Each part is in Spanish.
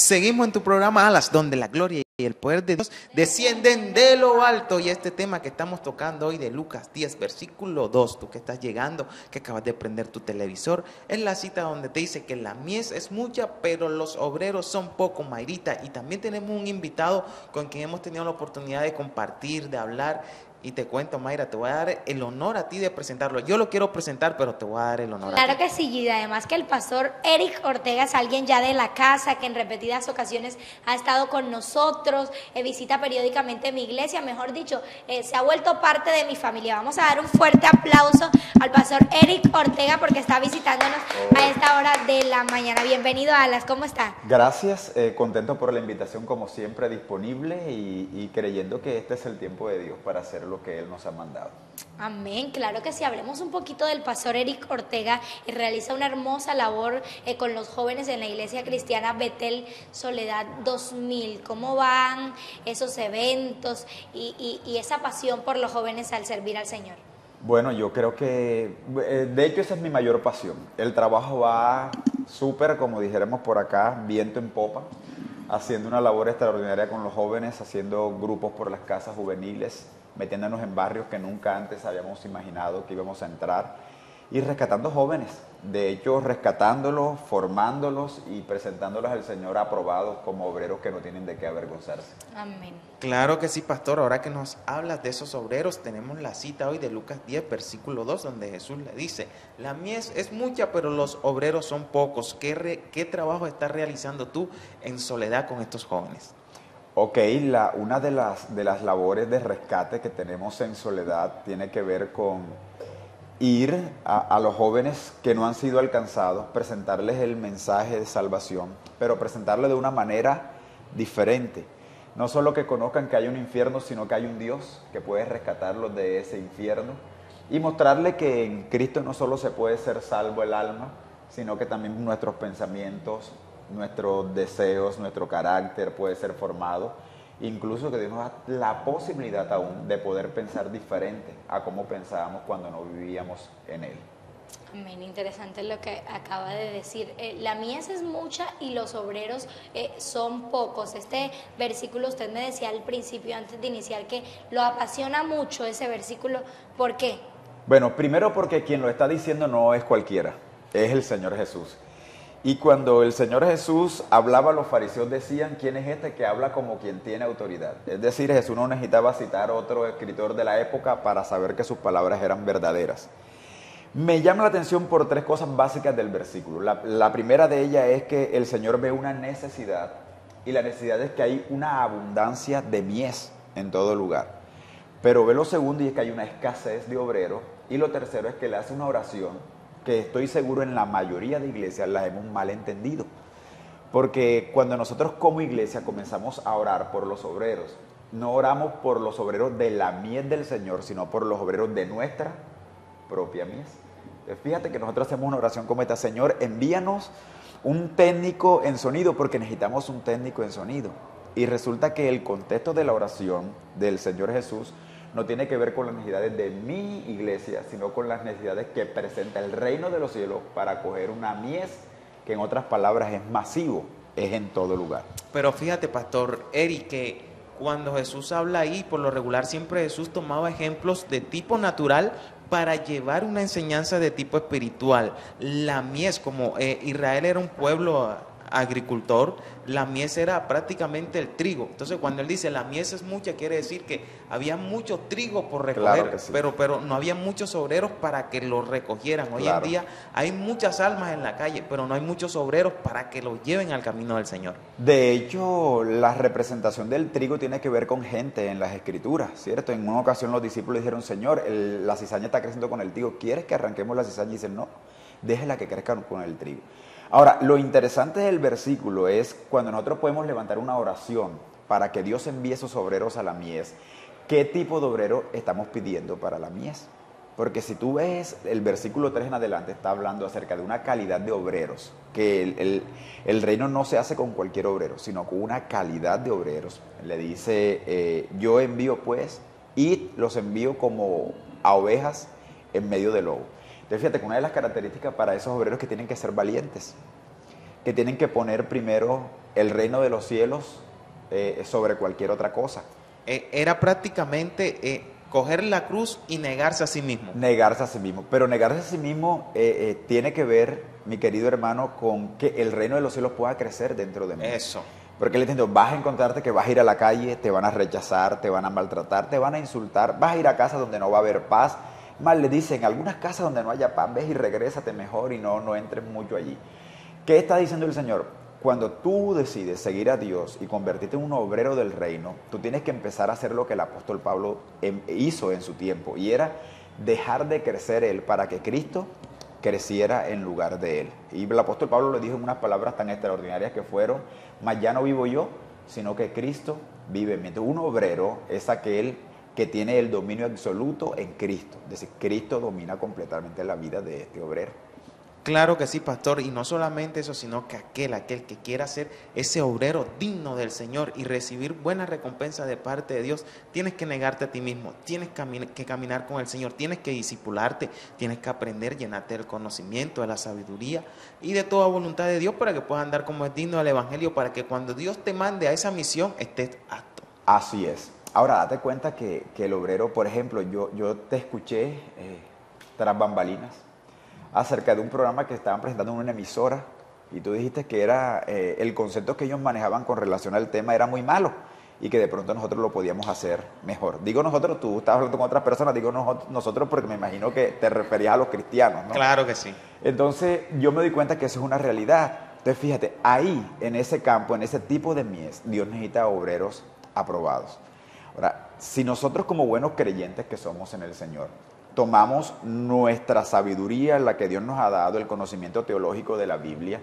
Seguimos en tu programa Alas, donde la gloria y el poder de Dios descienden de lo alto. Y este tema que estamos tocando hoy de Lucas 10, versículo 2, tú que estás llegando, que acabas de prender tu televisor, es la cita donde te dice que la mies es mucha, pero los obreros son pocos, Mayrita. Y también tenemos un invitado con quien hemos tenido la oportunidad de compartir, de hablar. Y te cuento, Mayra, te voy a dar el honor a ti de presentarlo. Yo lo quiero presentar, pero te voy a dar el honor a ti. Claro que sí, y además que el pastor Eric Ortega es alguien ya de la casa, que en repetidas ocasiones ha estado con nosotros, visita periódicamente mi iglesia, mejor dicho, se ha vuelto parte de mi familia. Vamos a dar un fuerte aplauso al pastor Eric Ortega porque está visitándonos a esta hora de la mañana. Bienvenido, Alas, ¿cómo está? Gracias, contento por la invitación, como siempre, disponible y creyendo que este es el tiempo de Dios para hacer lo que Él nos ha mandado. Amén, claro que sí. Hablemos un poquito del pastor Eric Ortega, y realiza una hermosa labor con los jóvenes en la iglesia cristiana Betel Soledad 2000. ¿Cómo van esos eventos y esa pasión por los jóvenes al servir al Señor? Bueno, yo creo que, de hecho, esa es mi mayor pasión. El trabajo va súper, como dijéramos por acá, viento en popa, haciendo una labor extraordinaria con los jóvenes, haciendo grupos por las casas juveniles, metiéndonos en barrios que nunca antes habíamos imaginado que íbamos a entrar y rescatando jóvenes, de hecho rescatándolos, formándolos y presentándolos al Señor aprobados como obreros que no tienen de qué avergonzarse. Amén. Claro que sí, pastor. Ahora que nos hablas de esos obreros, tenemos la cita hoy de Lucas 10, versículo 2, donde Jesús le dice: la mies es mucha, pero los obreros son pocos. ¿Qué trabajo estás realizando tú en soledad con estos jóvenes? Ok, una de las labores de rescate que tenemos en Soledad tiene que ver con ir a los jóvenes que no han sido alcanzados, presentarles el mensaje de salvación, pero presentarle de una manera diferente. No solo que conozcan que hay un infierno, sino que hay un Dios que puede rescatarlos de ese infierno y mostrarle que en Cristo no solo se puede ser salvo el alma, sino que también nuestros pensamientos, nuestros deseos, nuestro carácter puede ser formado, incluso que Dios nos da la posibilidad aún de poder pensar diferente a cómo pensábamos cuando no vivíamos en Él. Amén, interesante lo que acaba de decir. La mies es mucha y los obreros son pocos. Este versículo, usted me decía al principio, antes de iniciar, que lo apasiona mucho ese versículo. ¿Por qué? Bueno, primero porque quien lo está diciendo no es cualquiera, es el Señor Jesús. Y cuando el Señor Jesús hablaba, los fariseos decían: ¿quién es este que habla como quien tiene autoridad? Es decir, Jesús no necesitaba citar a otro escritor de la época para saber que sus palabras eran verdaderas. Me llama la atención por tres cosas básicas del versículo. La primera de ellas es que el Señor ve una necesidad, y la necesidad es que hay una abundancia de mies en todo lugar. Pero ve lo segundo, y es que hay una escasez de obreros. Y lo tercero es que le hace una oración que estoy seguro en la mayoría de iglesias las hemos mal entendido. Porque cuando nosotros como iglesia comenzamos a orar por los obreros, no oramos por los obreros de la mies del Señor, sino por los obreros de nuestra propia mies. Fíjate que nosotros hacemos una oración como esta: Señor, envíanos un técnico en sonido, porque necesitamos un técnico en sonido. Y resulta que el contexto de la oración del Señor Jesús no tiene que ver con las necesidades de mi iglesia, sino con las necesidades que presenta el reino de los cielos para acoger una mies que, en otras palabras, es masivo, es en todo lugar. Pero fíjate, pastor Eric, que cuando Jesús habla ahí, por lo regular siempre Jesús tomaba ejemplos de tipo natural para llevar una enseñanza de tipo espiritual. La mies, como Israel era un pueblo agricultor, la mies era prácticamente el trigo. Entonces cuando él dice la mies es mucha, quiere decir que había mucho trigo por recoger, claro que sí. pero no había muchos obreros para que lo recogieran. Hoy en día hay muchas almas en la calle, pero no hay muchos obreros para que lo lleven al camino del Señor. De hecho, la representación del trigo tiene que ver con gente en las Escrituras, ¿cierto? En una ocasión los discípulos dijeron: Señor, la cizaña está creciendo con el trigo, ¿quieres que arranquemos la cizaña? Y dicen: no, déjela que crezca con el trigo. Ahora, lo interesante del versículo es cuando nosotros podemos levantar una oración para que Dios envíe esos obreros a la mies. ¿Qué tipo de obrero estamos pidiendo para la mies? Porque si tú ves el versículo 3 en adelante, está hablando acerca de una calidad de obreros, que el reino no se hace con cualquier obrero, sino con una calidad de obreros. Le dice: yo envío pues, y los envío como a ovejas en medio del lobo. Entonces fíjate que una de las características para esos obreros es que tienen que ser valientes, que tienen que poner primero el reino de los cielos sobre cualquier otra cosa. Era prácticamente coger la cruz y negarse a sí mismo. Negarse a sí mismo. Pero negarse a sí mismo tiene que ver, mi querido hermano, con que el reino de los cielos pueda crecer dentro de mí. Eso. Porque él entiende, vas a encontrarte que vas a ir a la calle, te van a rechazar, te van a maltratar, te van a insultar, vas a ir a casa donde no va a haber paz. Más le dicen, algunas casas donde no haya paz, ves y regrésate mejor y no entres mucho allí. ¿Qué está diciendo el Señor? Cuando tú decides seguir a Dios y convertirte en un obrero del reino, tú tienes que empezar a hacer lo que el apóstol Pablo hizo en su tiempo, y era dejar de crecer él para que Cristo creciera en lugar de él. Y el apóstol Pablo le dijo en unas palabras tan extraordinarias que fueron: mas ya no vivo yo, sino que Cristo vive en mí. Entonces, un obrero es aquel que tiene el dominio absoluto en Cristo. Es decir, Cristo domina completamente la vida de este obrero. Claro que sí, pastor, y no solamente eso, sino que aquel que quiera ser ese obrero digno del Señor y recibir buena recompensa de parte de Dios, tienes que negarte a ti mismo, tienes que caminar con el Señor, tienes que discipularte, tienes que aprender, llenarte del conocimiento, de la sabiduría y de toda voluntad de Dios para que puedas andar como es digno del Evangelio, para que cuando Dios te mande a esa misión estés apto. Así es. Ahora, date cuenta que el obrero, por ejemplo, yo te escuché tras bambalinas acerca de un programa que estaban presentando en una emisora, y tú dijiste que era el concepto que ellos manejaban con relación al tema era muy malo y que de pronto nosotros lo podíamos hacer mejor. Digo nosotros, tú estabas hablando con otras personas, digo nosotros porque me imagino que te referías a los cristianos, ¿no? Claro que sí. Entonces yo me doy cuenta que eso es una realidad. Entonces fíjate, ahí, en ese campo, en ese tipo de mies, Dios necesita obreros aprobados. Ahora, si nosotros como buenos creyentes que somos en el Señor, tomamos nuestra sabiduría, la que Dios nos ha dado, el conocimiento teológico de la Biblia,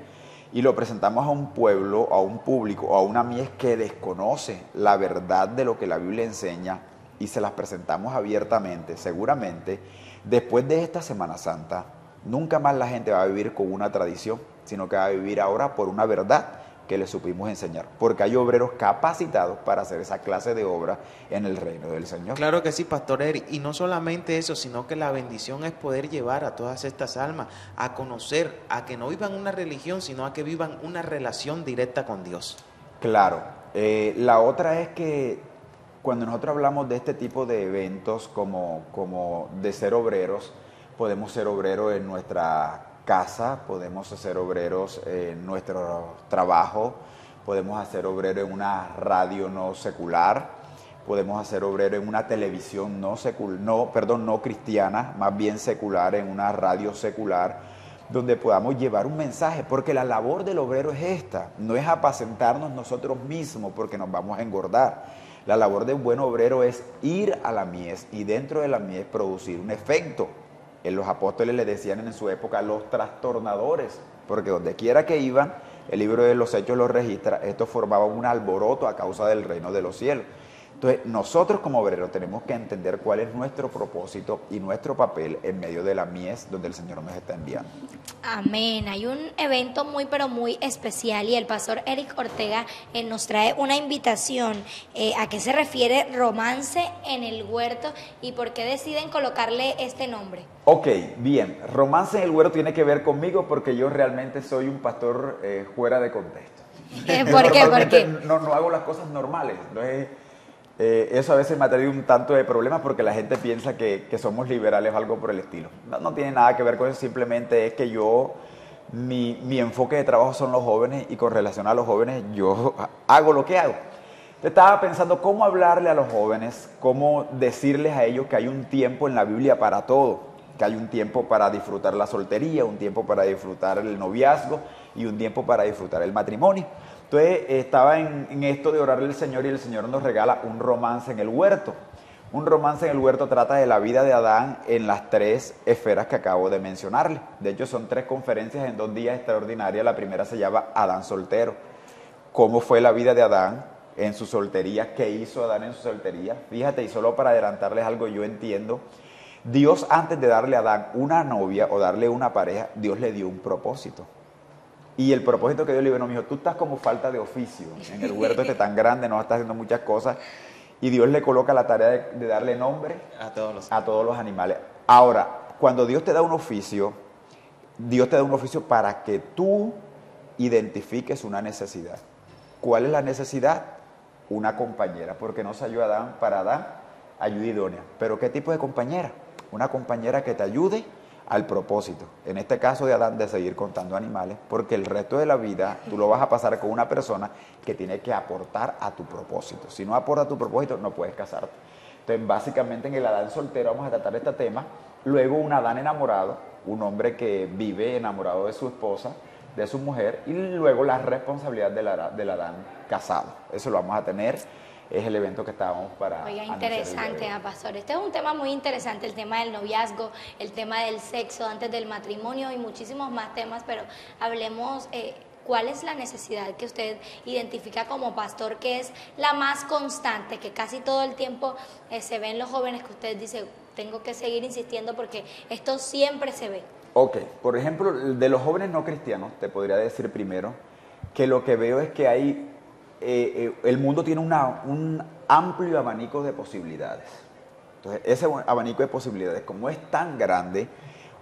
y lo presentamos a un pueblo, a un público, a una mies que desconoce la verdad de lo que la Biblia enseña, y se las presentamos abiertamente, seguramente, después de esta Semana Santa, nunca más la gente va a vivir con una tradición, sino que va a vivir ahora por una verdad que le supimos enseñar, porque hay obreros capacitados para hacer esa clase de obra en el reino del Señor. Claro que sí, Pastor Eric, y no solamente eso, sino que la bendición es poder llevar a todas estas almas a conocer, a que no vivan una religión, sino a que vivan una relación directa con Dios. Claro, la otra es que cuando nosotros hablamos de este tipo de eventos como de ser obreros, podemos ser obreros en nuestra casa, podemos ser obreros en nuestro trabajo, podemos hacer obrero en una radio no secular, podemos hacer obrero en una televisión no cristiana, más bien secular, en una radio secular, donde podamos llevar un mensaje, porque la labor del obrero es esta, no es apacentarnos nosotros mismos porque nos vamos a engordar. La labor de un buen obrero es ir a la mies y dentro de la mies producir un efecto. Los apóstoles le decían en su época los trastornadores, porque donde quiera que iban, el libro de los Hechos lo registra, esto formaba un alboroto a causa del reino de los cielos. Entonces, nosotros como obreros tenemos que entender cuál es nuestro propósito y nuestro papel en medio de la mies donde el Señor nos está enviando. Amén. Hay un evento muy pero muy especial y el pastor Eric Ortega nos trae una invitación. ¿A qué se refiere Romance en el Huerto y por qué deciden colocarle este nombre? Ok, bien. Romance en el Huerto tiene que ver conmigo porque yo realmente soy un pastor fuera de contexto. ¿Por qué? ¿Por qué? No hago las cosas normales. Eso a veces me ha traído un tanto de problemas porque la gente piensa que somos liberales o algo por el estilo. No tiene nada que ver con eso, simplemente es que mi enfoque de trabajo son los jóvenes y con relación a los jóvenes yo hago lo que hago. Estaba pensando cómo hablarle a los jóvenes, cómo decirles a ellos que hay un tiempo en la Biblia para todo, que hay un tiempo para disfrutar la soltería, un tiempo para disfrutar el noviazgo y un tiempo para disfrutar el matrimonio. Entonces estaba en esto de orarle al Señor y el Señor nos regala un romance en el huerto. Un romance en el huerto trata de la vida de Adán en las 3 esferas que acabo de mencionarle. De hecho son 3 conferencias en 2 días extraordinarias. La primera se llama Adán soltero. ¿Cómo fue la vida de Adán en su soltería? ¿Qué hizo Adán en su soltería? Fíjate, y solo para adelantarles algo, yo entiendo. Dios antes de darle a Adán una novia o darle una pareja, Dios le dio un propósito. Y el propósito que Dios le dijo, no, mijo, tú estás como falta de oficio. En el huerto este tan grande, no estás haciendo muchas cosas. Y Dios le coloca la tarea de darle nombre a todos los animales. Ahora, cuando Dios te da un oficio, Dios te da un oficio para que tú identifiques una necesidad. ¿Cuál es la necesidad? Una compañera, porque no se halló Adán, para Adán, ayuda idónea. ¿Pero qué tipo de compañera? Una compañera que te ayude al propósito, en este caso de Adán, de seguir contando animales, porque el resto de la vida tú lo vas a pasar con una persona que tiene que aportar a tu propósito. Si no aporta a tu propósito, no puedes casarte. Entonces, básicamente en el Adán soltero vamos a tratar este tema. Luego un Adán enamorado, un hombre que vive enamorado de su esposa, de su mujer, y luego la responsabilidad del Adán casado. Eso lo vamos a tener. Es el evento que estábamos para... Oiga, interesante, pastor. Este es un tema muy interesante, el tema del noviazgo, el tema del sexo antes del matrimonio y muchísimos más temas, pero hablemos, ¿cuál es la necesidad que usted identifica como pastor, que es la más constante, que casi todo el tiempo se ve en los jóvenes, que usted dice, tengo que seguir insistiendo porque esto siempre se ve? Ok, por ejemplo, de los jóvenes no cristianos, te podría decir primero que lo que veo es que hay... el mundo tiene un amplio abanico de posibilidades. Entonces, ese abanico de posibilidades, como es tan grande,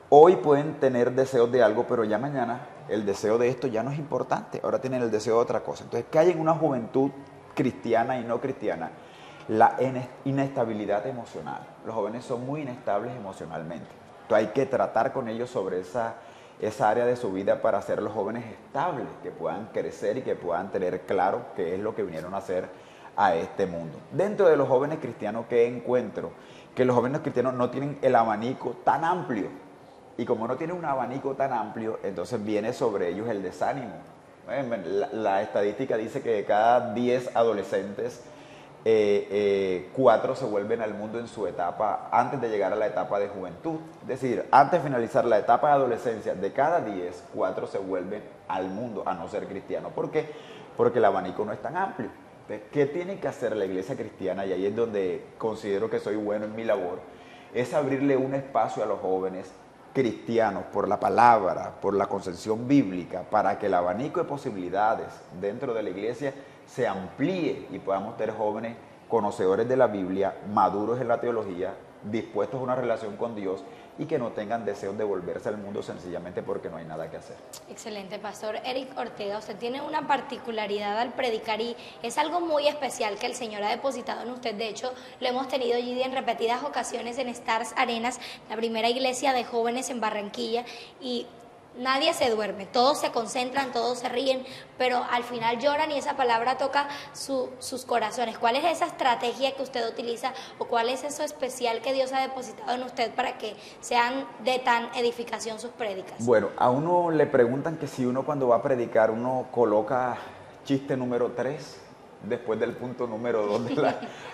hoy pueden tener deseos de algo, pero ya mañana el deseo de esto ya no es importante. Ahora tienen el deseo de otra cosa. Entonces, ¿qué hay en una juventud cristiana y no cristiana? La inestabilidad emocional. Los jóvenes son muy inestables emocionalmente. Entonces, hay que tratar con ellos sobre esa área de su vida para hacer los jóvenes estables, que puedan crecer y que puedan tener claro qué es lo que vinieron a hacer a este mundo. Dentro de los jóvenes cristianos, ¿qué encuentro? Que los jóvenes cristianos no tienen el abanico tan amplio. Y como no tienen un abanico tan amplio, entonces viene sobre ellos el desánimo. La estadística dice que de cada 10 adolescentes, 4 se vuelven al mundo en su etapa, antes de llegar a la etapa de juventud. Es decir, antes de finalizar la etapa de adolescencia, de cada 10, 4 se vuelven al mundo, a no ser cristianos. ¿Por qué? Porque el abanico no es tan amplio. Entonces, ¿qué tiene que hacer la iglesia cristiana? Y ahí es donde considero que soy bueno en mi labor, es abrirle un espacio a los jóvenes cristianos por la palabra, por la concepción bíblica, para que el abanico de posibilidades dentro de la iglesia se amplíe y podamos tener jóvenes conocedores de la Biblia, maduros en la teología, dispuestos a una relación con Dios y que no tengan deseos de volverse al mundo sencillamente porque no hay nada que hacer. Excelente, pastor Eric Ortega. Usted tiene una particularidad al predicar y es algo muy especial que el Señor ha depositado en usted. De hecho, lo hemos tenido allí en repetidas ocasiones en Stars Arenas, la primera iglesia de jóvenes en Barranquilla, y nadie se duerme, todos se concentran, todos se ríen, pero al final lloran y esa palabra toca sus corazones. ¿Cuál es esa estrategia que usted utiliza o cuál es eso especial que Dios ha depositado en usted para que sean de tan edificación sus prédicas? Bueno, a uno le preguntan que si uno cuando va a predicar uno coloca chiste número 3 después del punto número 2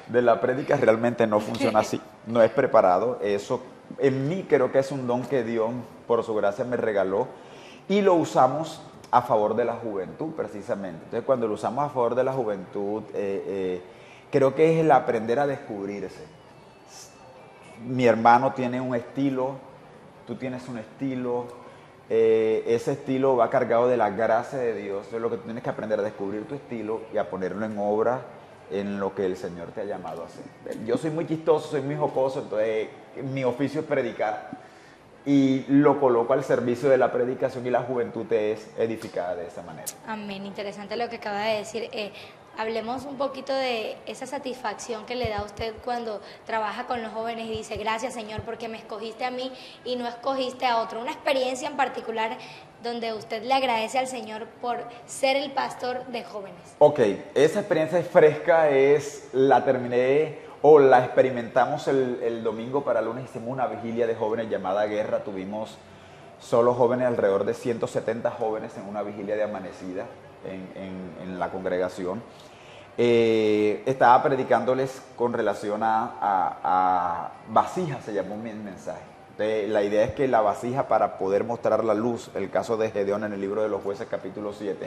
de la prédica. Realmente no funciona así, no es preparado. Eso en mí creo que es un don que Dios por su gracia me regaló y lo usamos a favor de la juventud precisamente. Entonces cuando lo usamos a favor de la juventud, creo que es el aprender a descubrirse. Mi hermano tiene un estilo, tú tienes un estilo, ese estilo va cargado de la gracia de Dios. Entonces lo que tú tienes que aprender a descubrir tu estilo y a ponerlo en obra en lo que el Señor te ha llamado a hacer. Yo soy muy chistoso, soy muy jocoso, entonces mi oficio es predicar y lo coloco al servicio de la predicación y la juventud es edificada de esa manera. Amén, interesante lo que acaba de decir. Hablemos un poquito de esa satisfacción que le da a usted cuando trabaja con los jóvenes y dice, gracias Señor porque me escogiste a mí y no escogiste a otro. Una experiencia en particular donde usted le agradece al Señor por ser el pastor de jóvenes. Ok, esa experiencia fresca la terminé o la experimentamos el domingo para lunes. Hicimos una vigilia de jóvenes llamada Guerra. Tuvimos solo jóvenes, alrededor de 170 jóvenes en una vigilia de amanecida en la congregación. Estaba predicándoles con relación a vasijas, se llamó mi mensaje. La idea es que la vasija, para poder mostrar la luz, el caso de Gedeón en el libro de los Jueces capítulo 7,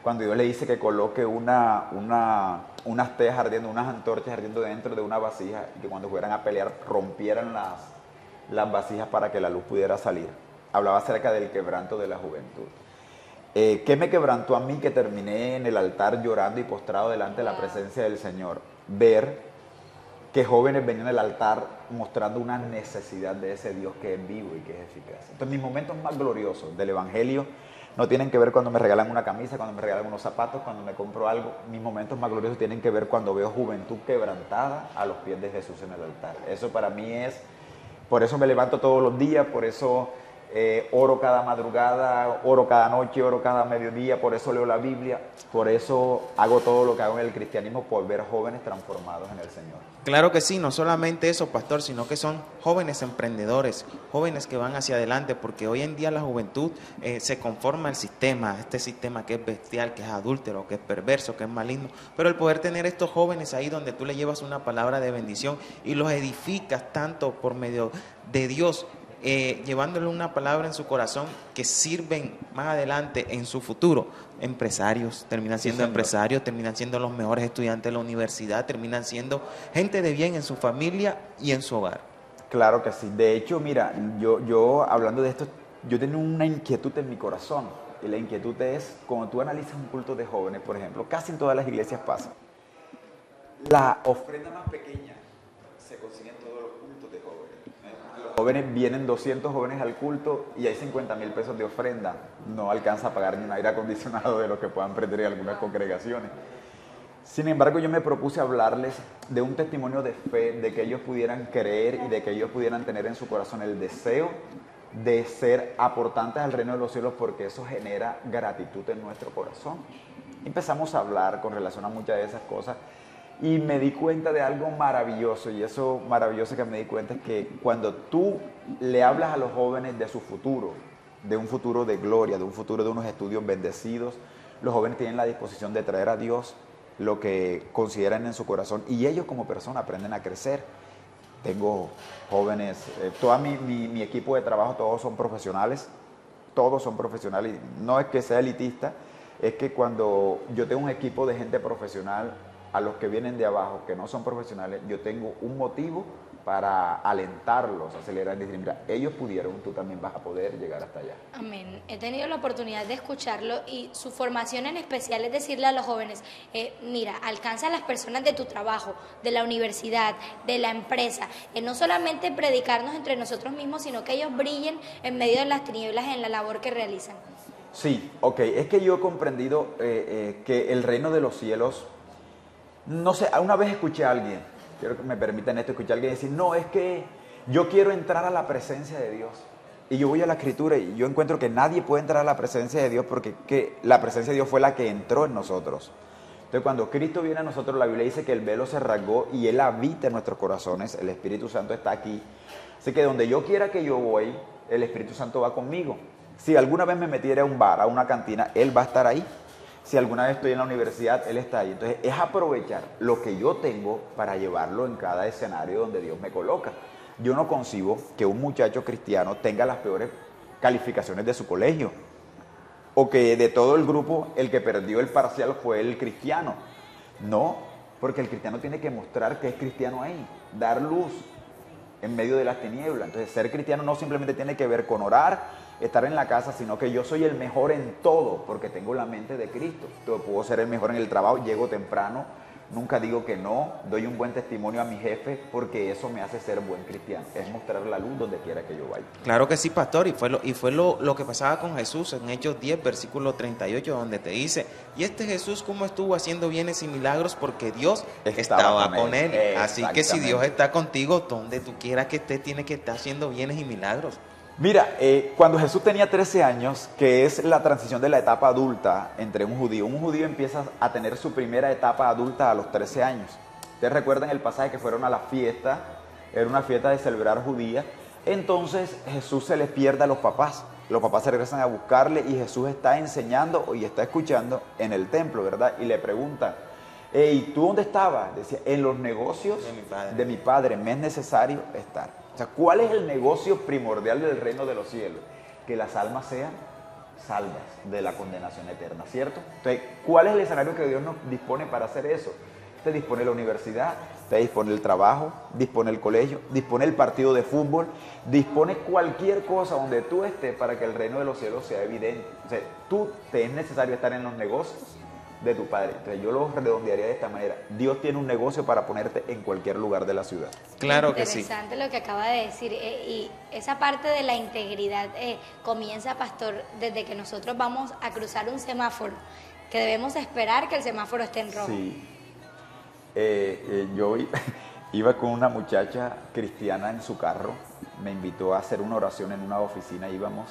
cuando Dios le dice que coloque unas teas ardiendo, unas antorchas ardiendo dentro de una vasija y que cuando fueran a pelear rompieran las vasijas para que la luz pudiera salir. Hablaba acerca del quebranto de la juventud. ¿Qué me quebrantó a mí? Que terminé en el altar llorando y postrado delante de la presencia del Señor. Ver que jóvenes venían al altar mostrando una necesidad de ese Dios que es vivo y que es eficaz. Entonces, mis momentos más gloriosos del Evangelio no tienen que ver cuando me regalan una camisa, cuando me regalan unos zapatos, cuando me compro algo. Mis momentos más gloriosos tienen que ver cuando veo juventud quebrantada a los pies de Jesús en el altar. Eso para mí es, por eso me levanto todos los días, por eso oro cada madrugada, oro cada noche, oro cada mediodía, por eso leo la Biblia, por eso hago todo lo que hago en el cristianismo, por ver jóvenes transformados en el Señor. Claro que sí, no solamente eso, pastor, sino que son jóvenes emprendedores, jóvenes que van hacia adelante, porque hoy en día la juventud se conforma el sistema, este sistema que es bestial, que es adúltero, que es perverso, que es maligno, pero el poder tener estos jóvenes ahí donde tú le llevas una palabra de bendición y los edificas tanto por medio de Dios, llevándole una palabra en su corazón que sirven más adelante en su futuro. Empresarios, terminan siendo empresarios, terminan siendo los mejores estudiantes de la universidad, terminan siendo gente de bien en su familia y en su hogar. Claro que sí. De hecho, mira, yo hablando de esto, yo tengo una inquietud en mi corazón. Y la inquietud es, cuando tú analizas un culto de jóvenes, por ejemplo, casi en todas las iglesias pasa. La ofrenda más pequeña se consigue en todos los cultos de jóvenes. Los jóvenes vienen 200 jóvenes al culto y hay 50,000 pesos de ofrenda. No alcanza a pagar ni un aire acondicionado de lo que puedan prender en algunas congregaciones. Sin embargo, yo me propuse hablarles de un testimonio de fe, de que ellos pudieran creer y de que ellos pudieran tener en su corazón el deseo de ser aportantes al reino de los cielos, porque eso genera gratitud en nuestro corazón. Empezamos a hablar con relación a muchas de esas cosas y me di cuenta de algo maravilloso, y eso maravilloso que me di cuenta es que cuando tú le hablas a los jóvenes de su futuro, de un futuro de gloria, de un futuro de unos estudios bendecidos, los jóvenes tienen la disposición de traer a Dios lo que consideran en su corazón y ellos como personas aprenden a crecer. Tengo jóvenes, todo mi equipo de trabajo, todos son profesionales, y no es que sea elitista, es que cuando yo tengo un equipo de gente profesional, a los que vienen de abajo, que no son profesionales, yo tengo un motivo para alentarlos, acelerar y decir, mira, ellos pudieron, tú también vas a poder llegar hasta allá. Amén. He tenido la oportunidad de escucharlo y su formación en especial es decirle a los jóvenes, mira, alcanza a las personas de tu trabajo, de la universidad, de la empresa, no solamente predicarnos entre nosotros mismos, sino que ellos brillen en medio de las tinieblas en la labor que realizan. Sí, ok, es que yo he comprendido que el reino de los cielos, no sé, una vez escuché a alguien, quiero que me permitan esto, escuché a alguien decir, no, es que yo quiero entrar a la presencia de Dios. Y yo voy a la Escritura y yo encuentro que nadie puede entrar a la presencia de Dios porque la presencia de Dios fue la que entró en nosotros. Entonces, cuando Cristo viene a nosotros, la Biblia dice que el velo se rasgó y Él habita en nuestros corazones, el Espíritu Santo está aquí. Así que donde yo quiera que yo voy, el Espíritu Santo va conmigo. Si alguna vez me metiera a un bar, a una cantina, Él va a estar ahí. Si alguna vez estoy en la universidad, Él está ahí. Entonces, es aprovechar lo que yo tengo para llevarlo en cada escenario donde Dios me coloca. Yo no concibo que un muchacho cristiano tenga las peores calificaciones de su colegio, o que de todo el grupo el que perdió el parcial fue el cristiano. No, porque el cristiano tiene que mostrar que es cristiano ahí, dar luz en medio de las tinieblas. Entonces, ser cristiano no simplemente tiene que ver con orar, estar en la casa, sino que yo soy el mejor en todo porque tengo la mente de Cristo. Entonces, puedo ser el mejor en el trabajo, llego temprano, nunca digo que no, doy un buen testimonio a mi jefe porque eso me hace ser buen cristiano, es mostrar la luz donde quiera que yo vaya. Claro que sí, pastor, y fue lo que pasaba con Jesús en Hechos 10, versículo 38, donde te dice, y este Jesús cómo estuvo haciendo bienes y milagros porque Dios estaba con él. Así que si Dios está contigo, donde tú quieras que estés, tiene que estar haciendo bienes y milagros. Mira, cuando Jesús tenía 13 años, que es la transición de la etapa adulta entre un judío empieza a tener su primera etapa adulta a los 13 años. Ustedes recuerdan el pasaje que fueron a la fiesta, era una fiesta de celebrar judía, entonces Jesús se les pierde a los papás se regresan a buscarle y Jesús está enseñando y está escuchando en el templo, ¿verdad? Y le preguntan, ¿y tú dónde estabas? Decía, en los negocios de mi padre me es necesario estar. O sea, ¿cuál es el negocio primordial del reino de los cielos? Que las almas sean salvas de la condenación eterna, ¿cierto? Entonces, ¿cuál es el escenario que Dios nos dispone para hacer eso? Te dispone la universidad, te dispone el trabajo, dispone el colegio, dispone el partido de fútbol, dispone cualquier cosa donde tú estés para que el reino de los cielos sea evidente. O sea, te es necesario estar en los negocios de tu padre. Entonces yo lo redondearía de esta manera. Dios tiene un negocio para ponerte en cualquier lugar de la ciudad. Claro que sí. Interesante lo que acaba de decir. Y esa parte de la integridad comienza, pastor, desde que nosotros vamos a cruzar un semáforo, que debemos esperar que el semáforo esté en rojo. Sí. Yo iba con una muchacha cristiana en su carro, me invitó a hacer una oración en una oficina, íbamos,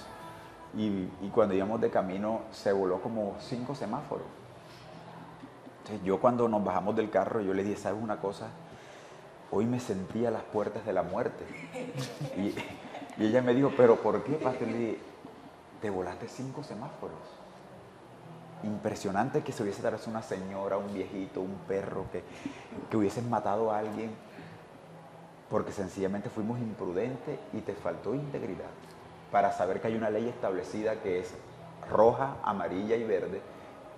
y cuando íbamos de camino se voló como 5 semáforos. Entonces yo cuando nos bajamos del carro, yo le dije, ¿sabes una cosa? Hoy me sentí a las puertas de la muerte. Y ella me dijo, ¿pero por qué, pastor? Le dije, te volaste 5 semáforos. Impresionante que se hubiese tratado una señora, un viejito, un perro, que hubiesen matado a alguien, porque sencillamente fuimos imprudentes y te faltó integridad para saber que hay una ley establecida que es roja, amarilla y verde,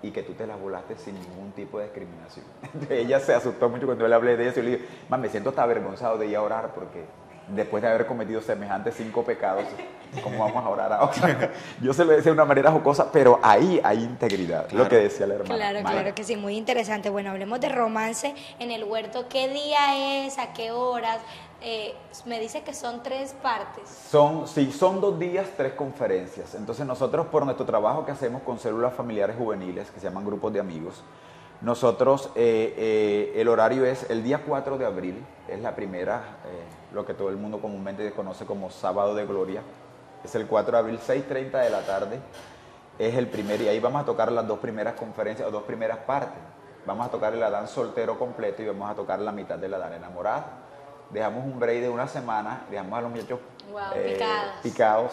y que tú te las volaste sin ningún tipo de discriminación. Entonces ella se asustó mucho cuando yo le hablé de eso y le dije, me siento hasta avergonzado de ir a orar porque después de haber cometido semejantes 5 pecados, ¿cómo vamos a orar ahora? Yo se lo decía de una manera jocosa, pero ahí hay integridad, claro. Lo que decía la hermana. Claro, claro que sí, muy interesante. Bueno, hablemos de romance en el huerto. ¿Qué día es? ¿A qué horas? Me dice que son 3 partes. Son 2 días, 3 conferencias. Entonces nosotros, por nuestro trabajo que hacemos con células familiares juveniles, que se llaman grupos de amigos, nosotros, el horario es el día 4 de abril, es la primera, lo que todo el mundo comúnmente conoce como Sábado de Gloria, es el 4 de abril, 6:30 de la tarde, es el primer, y ahí vamos a tocar las 2 primeras conferencias, o 2 primeras partes. Vamos a tocar el Adán soltero completo y vamos a tocar la mitad del Adán enamorado. Dejamos un break de una semana, dejamos a los muchachos picados,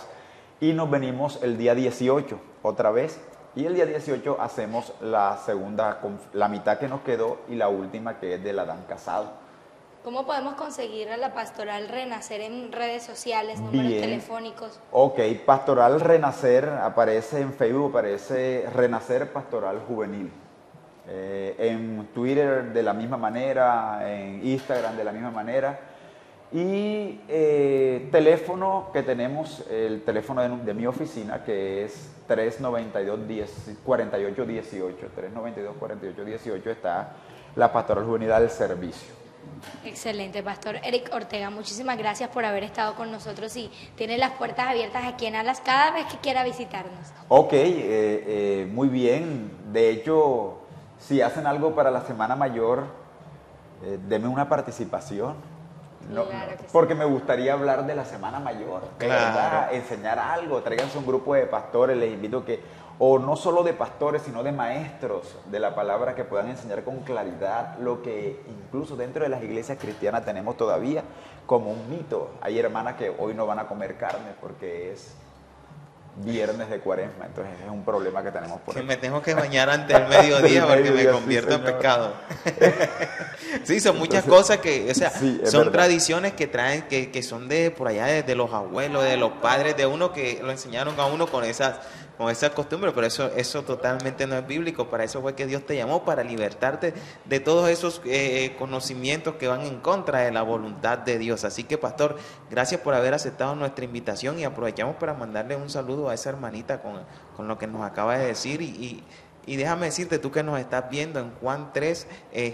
y nos venimos el día 18, otra vez. Y el día 18 hacemos la segunda, la mitad que nos quedó y la última que es del Adán casado. ¿Cómo podemos conseguir a la Pastoral Renacer en redes sociales, números telefónicos? Ok, Pastoral Renacer aparece en Facebook, aparece Renacer Pastoral Juvenil. En Twitter de la misma manera, en Instagram de la misma manera. Y teléfono que tenemos, el teléfono de mi oficina, que es 392-4818, 392-4818, está la Pastoral Juvenil al servicio. Excelente, Pastor Eric Ortega, muchísimas gracias por haber estado con nosotros y tiene las puertas abiertas aquí en Alas cada vez que quiera visitarnos. Ok, muy bien. De hecho, si hacen algo para la Semana Mayor, denme una participación. No, claro que sí. Porque me gustaría hablar de la Semana Mayor, claro. Enseñar algo, tráiganse un grupo de pastores, les invito que, o no solo de pastores, sino de maestros de la palabra que puedan enseñar con claridad lo que incluso dentro de las iglesias cristianas tenemos todavía como un mito. Hay hermanas que hoy no van a comer carne porque es viernes de Cuaresma, entonces es un problema que tenemos por ahí. Que me tengo que bañar antes del mediodía porque me convierto en pecado. Sí, son muchas cosas que, o sea, sí, son verdad. Tradiciones que traen, que son de por allá, de los abuelos, de los padres de uno, que lo enseñaron a uno con esas costumbres, pero eso totalmente no es bíblico. Para eso fue que Dios te llamó, para libertarte de todos esos conocimientos que van en contra de la voluntad de Dios. Así que, pastor, gracias por haber aceptado nuestra invitación y aprovechamos para mandarle un saludo a esa hermanita con lo que nos acaba de decir. Y déjame decirte, tú que nos estás viendo, en Juan 3,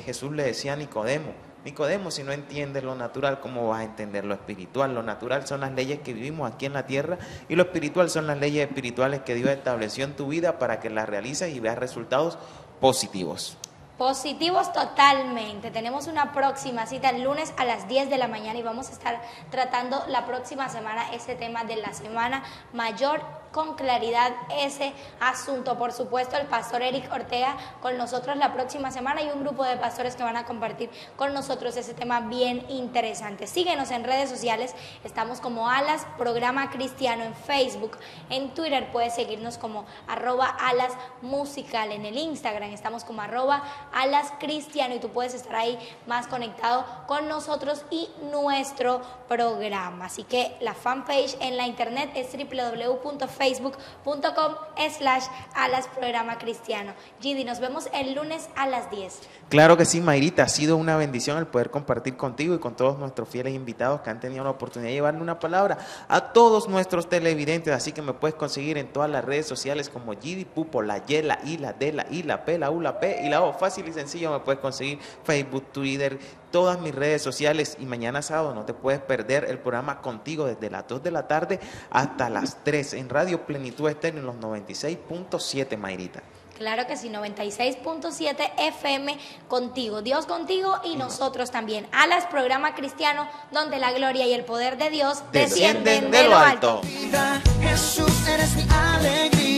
Jesús le decía a Nicodemo, si no entiendes lo natural, ¿cómo vas a entender lo espiritual? Lo natural son las leyes que vivimos aquí en la tierra y lo espiritual son las leyes espirituales que Dios estableció en tu vida para que las realices y veas resultados positivos. Positivos totalmente. Tenemos una próxima cita el lunes a las 10 de la mañana y vamos a estar tratando la próxima semana ese tema de la Semana Mayor, con claridad ese asunto. Por supuesto, el pastor Eric Ortega con nosotros la próxima semana y un grupo de pastores que van a compartir con nosotros ese tema bien interesante. Síguenos en redes sociales, estamos como Alas Programa Cristiano en Facebook, en Twitter puedes seguirnos como @alasmusical, en el Instagram estamos como @alascristiano y tú puedes estar ahí más conectado con nosotros y nuestro programa. Así que la fanpage en la internet es www.facebook.com facebook.com/Alas Programa Cristiano. Gidi, nos vemos el lunes a las 10. Claro que sí, Mayrita, ha sido una bendición el poder compartir contigo y con todos nuestros fieles invitados que han tenido la oportunidad de llevarle una palabra a todos nuestros televidentes, así que me puedes conseguir en todas las redes sociales como Gidi Pupo, la Y, la I, la D, la I, la P, la U, la P y la O, fácil y sencillo, me puedes conseguir Facebook, Twitter, todas mis redes sociales, y mañana sábado no te puedes perder el programa Contigo desde las 2 de la tarde hasta las 3 en Radio Plenitud Estéreo en los 96.7, Mayrita. Claro que sí, 96.7 FM contigo, Dios contigo y nosotros también. Alas, programa cristiano donde la gloria y el poder de Dios descienden de lo alto. Jesús, eres mi alegría.